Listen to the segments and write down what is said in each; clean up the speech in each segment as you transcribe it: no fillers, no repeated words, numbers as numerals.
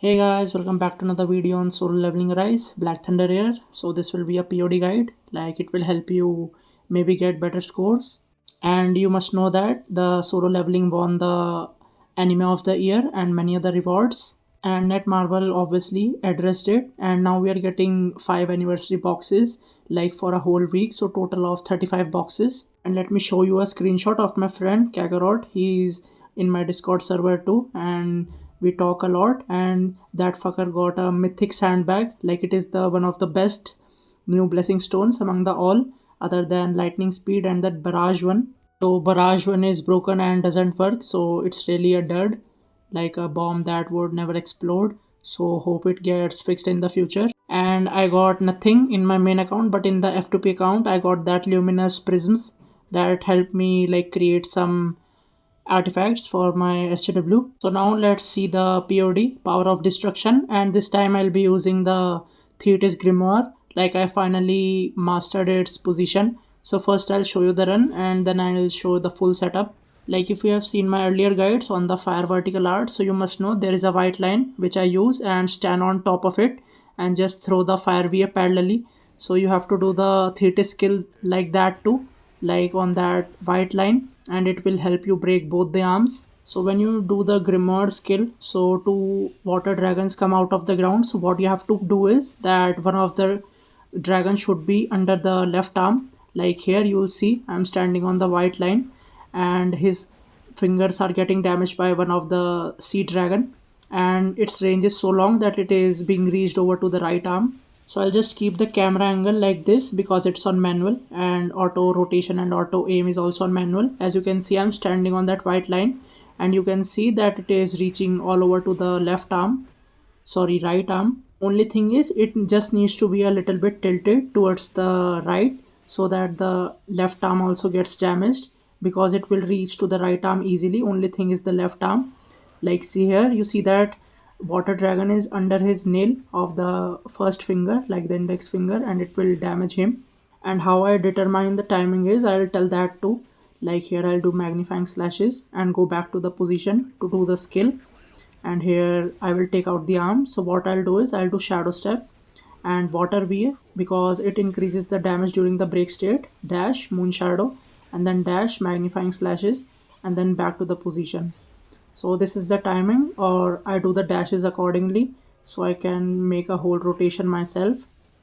Hey guys, welcome back to another video on solo leveling rise. Black Thunder here. So this will be a POD guide. Like it will help you maybe get better scores. And you must know that the solo leveling won the anime of the year and many other rewards. And Netmarble obviously addressed it. And now we are getting 5 anniversary boxes like for a whole week. So total of 35 boxes. And let me show you a screenshot of my friend Kakarot. He's in my Discord server too. And we talk a lot, and that fucker got a mythic sandbag. Like it is the one of the best new blessing stones among the all, other than lightning speed and that barrage one. So barrage one is broken and doesn't work, so it's really a dud, like a bomb that would never explode. So hope it gets fixed in the future. And I got nothing in my main account, but in the F2P account I got that luminous prisms that helped me like create some artifacts for my SJW. So now let's see the POD, Power of Destruction, and this time I'll be using the Thetis Grimoire. Like I finally mastered its position. So first I'll show you the run and then I'll show the full setup. Like if you have seen my earlier guides on the fire vertical art, so you must know there is a white line which I use and stand on top of it and just throw the fire via parallelly. So you have to do the Thetis skill like that too, like on that white line, and it will help you break both the arms. So when you do the Grimoire skill, so two water dragons come out of the ground. So what you have to do is that one of the dragons should be under the left arm. Like here you will see I'm standing on the white line and his fingers are getting damaged by one of the sea dragon, and its range is so long that it is being reached over to the right arm. So I'll just keep the camera angle like this because it's on manual, and auto rotation and auto aim is also on manual. As you can see, I'm standing on that white line and you can see that it is reaching all over to the left arm, sorry, right arm. Only thing is it just needs to be a little bit tilted towards the right so that the left arm also gets damaged, because it will reach to the right arm easily. Only thing is the left arm. Like see here, you see that water dragon is under his nail of the first finger, like the index finger, and it will damage him. And how I determine the timing is I'll tell that too. Like here I'll do magnifying slashes and go back to the position to do the skill, and here I will take out the arm. So what I'll do is I'll do shadow step and water VA because it increases the damage during the break state, dash moon shadow, and then dash magnifying slashes, and then back to the position. So this is the timing, or I do the dashes accordingly so I can make a whole rotation myself.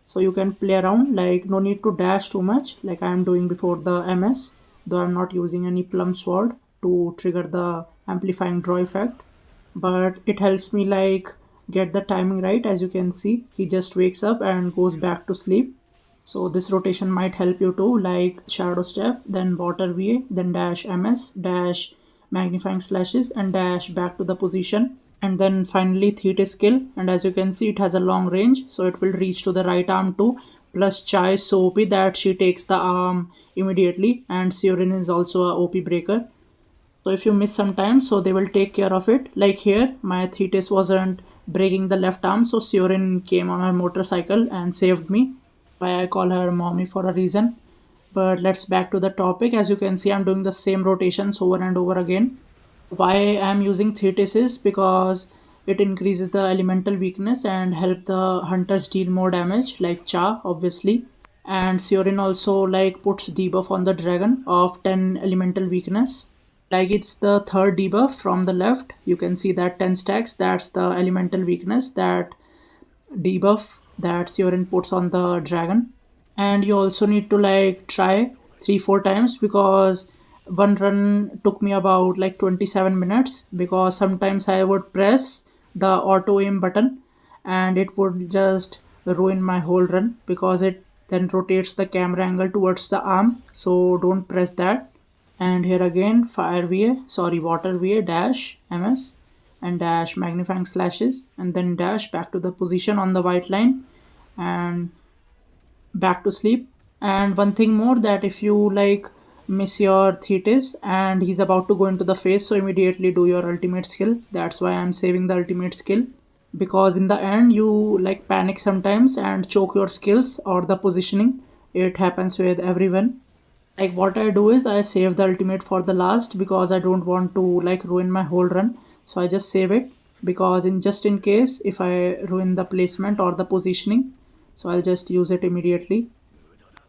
So you can play around, like no need to dash too much like I am doing before the MS, though I'm not using any plum sword to trigger the amplifying draw effect, but it helps me like get the timing right. As you can see, he just wakes up and goes back to sleep. So this rotation might help you too, like shadow step, then water VA, then dash MS, dash magnifying slashes, and dash back to the position, and then finally Thetis skill. And as you can see, it has a long range, so it will reach to the right arm too. Plus Chai is so OP that she takes the arm immediately, and Siorin is also a OP breaker. So if you miss sometimes, so they will take care of it. Like here my Thetis wasn't breaking the left arm, so Siorin came on her motorcycle and saved me. Why I call her mommy for a reason. But let's back to the topic. As you can see, I'm doing the same rotations over and over again. Why I'm using Thetis is because it increases the elemental weakness and help the hunters deal more damage, like Cha obviously. And Siorin also like puts debuff on the dragon of 10 elemental weakness. Like it's the third debuff from the left. You can see that 10 stacks, that's the elemental weakness, that debuff that Siorin puts on the dragon. And you also need to like try 3-4 times, because one run took me about like 27 minutes, because sometimes I would press the auto aim button and it would just ruin my whole run because it then rotates the camera angle towards the arm. So don't press that. And here again fire VA, sorry, water VA, dash MS, and dash magnifying slashes, and then dash back to the position on the white line and back to sleep. And one thing more, that if you like miss your Thetis and he's about to go into the face, so immediately do your ultimate skill. That's why I'm saving the ultimate skill, because in the end you like panic sometimes and choke your skills or the positioning. It happens with everyone. Like what I do is I save the ultimate for the last because I don't want to like ruin my whole run, so I just save it. because in just in case if I ruin the placement or the positioning, so I'll just use it immediately.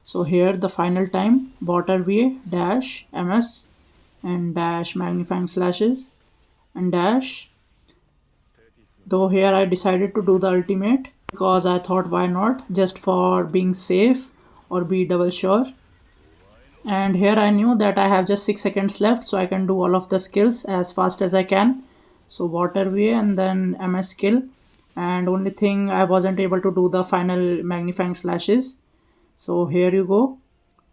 So here the final time water VA dash ms and dash magnifying slashes and dash, though here I decided to do the ultimate because I thought why not, just for being safe or be double sure. And here I knew that I have just 6 seconds left, so I can do all of the skills as fast as I can. So water way and then ms skill, and only thing I wasn't able to do the final magnifying slashes. So here you go,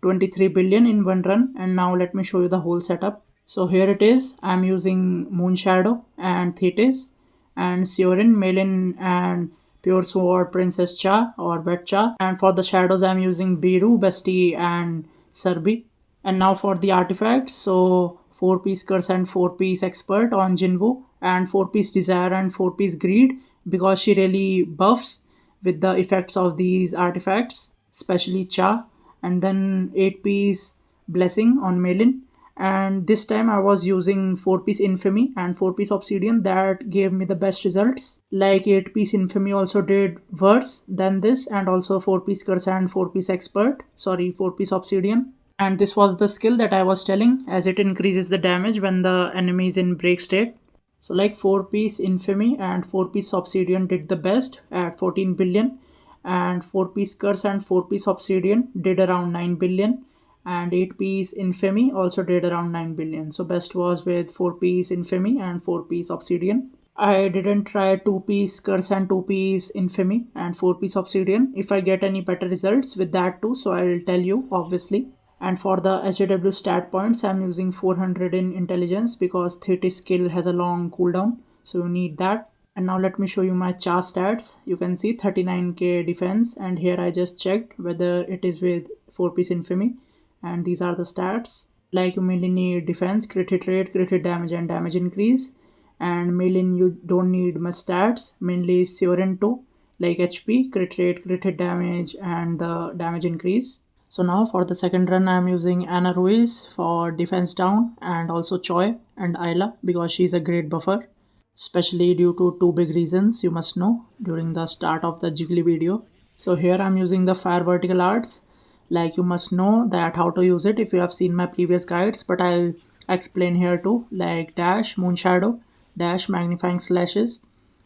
23 billion in one run. And now let me show you the whole setup. So here it is. I'm using Moon Shadow and Thetis and Siorin, Melin and Pure Sword, Princess Cha or Wet Cha. And for the shadows I'm using Biru, Bestie and Serbi. And now for the artifacts, so 4-piece Curse and 4-piece Expert on Jinwoo and 4-piece Desire and 4-piece Greed, because she really buffs with the effects of these artifacts, especially Cha. And then 8-piece Blessing on Melin. And this time I was using 4-piece Infamy and 4-piece Obsidian, that gave me the best results. Like 8-piece Infamy also did worse than this, and also 4-piece Curse and 4-piece Expert, sorry, 4-piece Obsidian. And this was the skill that I was telling, as it increases the damage when the enemy is in break state. So like 4-piece Infamy and 4-piece Obsidian did the best at 14 billion, and 4-piece Curse and 4-piece Obsidian did around 9 billion, and 8-piece Infamy also did around 9 billion. So best was with 4-piece Infamy and 4-piece Obsidian. I didn't try 2-piece Curse and 2-piece Infamy and 4-piece Obsidian. If I get any better results with that too, so I'll tell you obviously. And for the SJW stat points, I'm using 400 in intelligence because Thetis skill has a long cooldown, so you need that. And now let me show you my Cha stats. You can see 39k defense, and here I just checked whether it is with 4-piece Infamy, and these are the stats. Like you mainly need defense, crit hit rate, crit hit damage and damage increase. And Melin you don't need much stats, mainly Siorin too, like HP, crit rate, crit hit damage and the damage increase. So now for the second run I am using Ana Ruiz for defense down, and also Choi and Ayla because she's a great buffer, especially due to two big reasons you must know during the start of the Jiggly video. So here I'm using the fire vertical arts, like you must know that how to use it if you have seen my previous guides, but I'll explain here too, like dash moon shadow, dash magnifying slashes,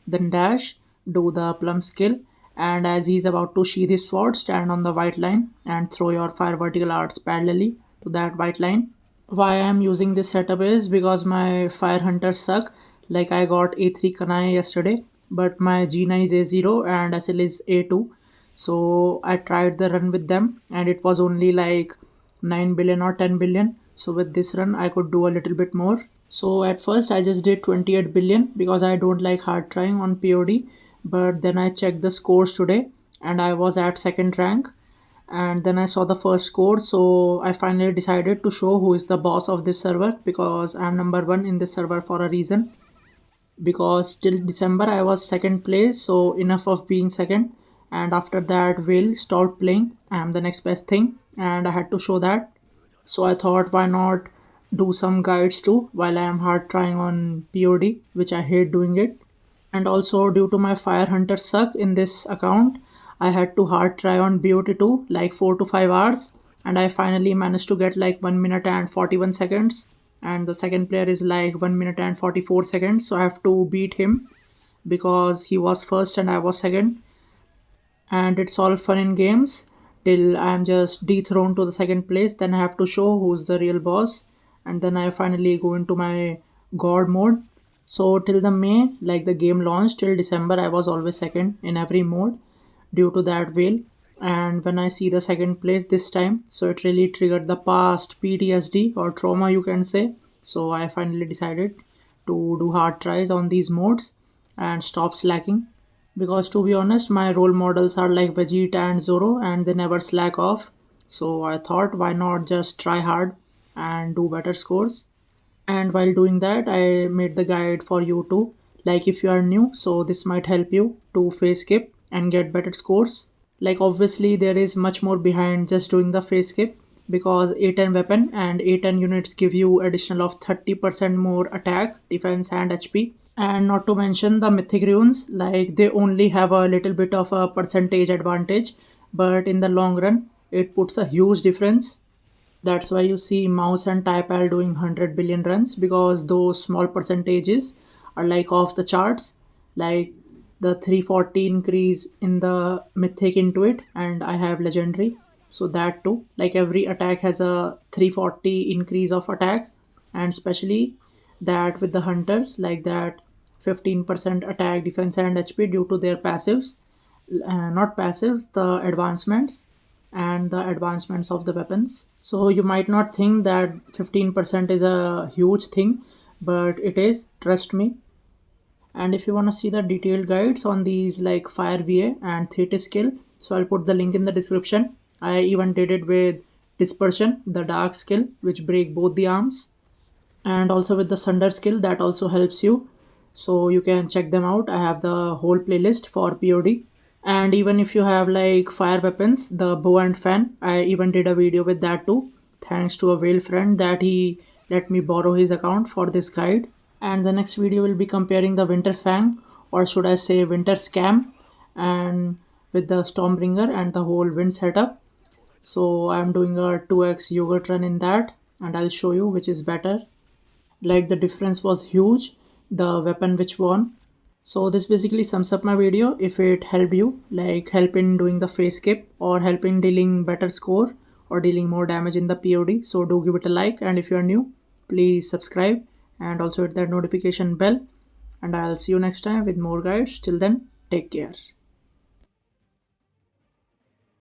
then dash do the plum skill, and as he's about to sheath his sword, stand on the white line and throw your fire vertical arts parallelly to that white line. Why I'm using this setup is because my fire hunters suck. Like I got A3 Kanai yesterday, but my Gina is A0 and SL is A2. So I tried the run with them and it was only like 9 billion or 10 billion. So with this run I could do a little bit more. So at first I just did 28 billion because I don't like hard trying on POD, but then I checked the scores today and I was at second rank, and then I saw the first score, so I finally decided to show who is the boss of this server, because I'm number one in this server for a reason. Because till December I was second place, so enough of being second, and after that Will stopped playing, I'm the next best thing and I had to show that. So I thought why not do some guides too while I am hard trying on POD, which I hate doing it. And also due to my fire hunter suck in this account, I had to hard try on BOT2 like 4 to 5 hours, and I finally managed to get like 1 minute and 41 seconds, and the second player is like 1 minute and 44 seconds, so I have to beat him because he was first and I was second. And it's all fun in games till I'm just dethroned to the second place, then I have to show who's the real boss, and then I finally go into my god mode. So till the May, like the game launched till December, I was always second in every mode due to that whale. And when I see the second place this time, so it really triggered the past PTSD or trauma you can say. So I finally decided to do hard tries on these modes and stop slacking, because to be honest my role models are like Vegeta and Zoro and they never slack off. So I thought why not just try hard and do better scores. And while doing that I made the guide for you too, like if you are new, so this might help you to phase skip and get better scores. Like obviously there is much more behind just doing the phase skip, because A10 weapon and A10 units give you additional of 30% more attack, defense and HP. And not to mention the mythic runes, like they only have a little bit of a percentage advantage, but in the long run it puts a huge difference. That's why you see mouse and typal doing 100 billion runs, because those small percentages are like off the charts. Like the 340 increase in the mythic into it, and I have legendary, so that too, like every attack has a 340 increase of attack. And especially that with the hunters, like that 15% attack, defense and HP due to their passives, not passives, the advancements, and the advancements of the weapons. So you might not think that 15% is a huge thing, but it is, trust me. And if you want to see the detailed guides on these like fire va and thetis skill, so I'll put the link in the description. I even did it with dispersion, the dark skill which break both the arms, and also with the sunder skill that also helps you. So you can check them out. I have the whole playlist for pod. And even if you have like fire weapons, the bow and fan, I even did a video with that too, thanks to a whale friend that he let me borrow his account for this guide. And the next video will be comparing the winter fang, or should I say winter scam, and with the stormbringer and the whole wind setup. So I'm doing a 2x yogurt run in that, and I'll show you which is better. Like the difference was huge, the weapon which won. So this basically sums up my video. If it helped you, like help in doing the face skip or help in dealing better score or dealing more damage in the pod, so do give it a like. And if you are new, please subscribe and also hit that notification bell, and I'll see you next time with more guides. Till then, take care.